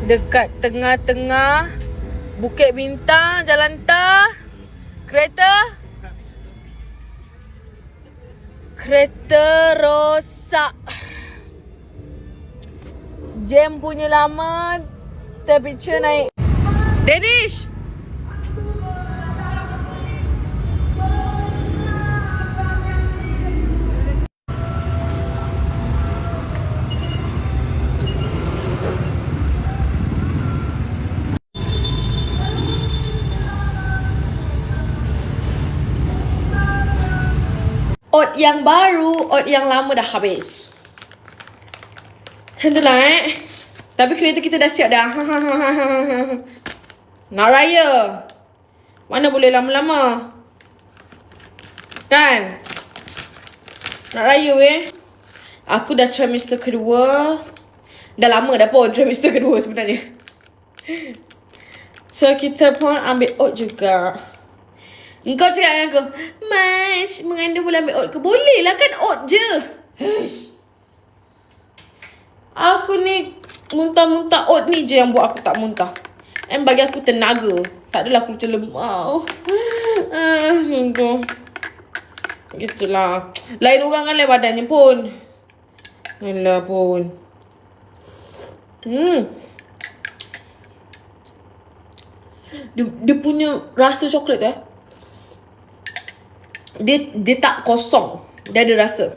dekat tengah-tengah Bukit Bintang, Jalan Tar. Kereta rosak. Jam punya lama, temperature naik. Danish! Oat yang baru, oat yang lama dah habis. Itulah Tapi kereta kita dah siap dah. Nak raya. Mana boleh lama-lama. Kan? Nak raya Aku dah trimester kedua. Dah lama dah pun trimester kedua sebenarnya. So kita pun ambil oat juga. Kau cakap dengan aku, Mas, mengandung boleh ambil oat ke? Boleh lah kan, oat je. Hush. Aku ni muntah-muntah oat ni je yang buat aku tak muntah. And bagi aku tenaga. Tak adalah aku macam lemah. Gitulah. Lain orang kan lain badannya pun. Alah pun. Dia punya rasa coklat Dia tak kosong. Dia ada rasa.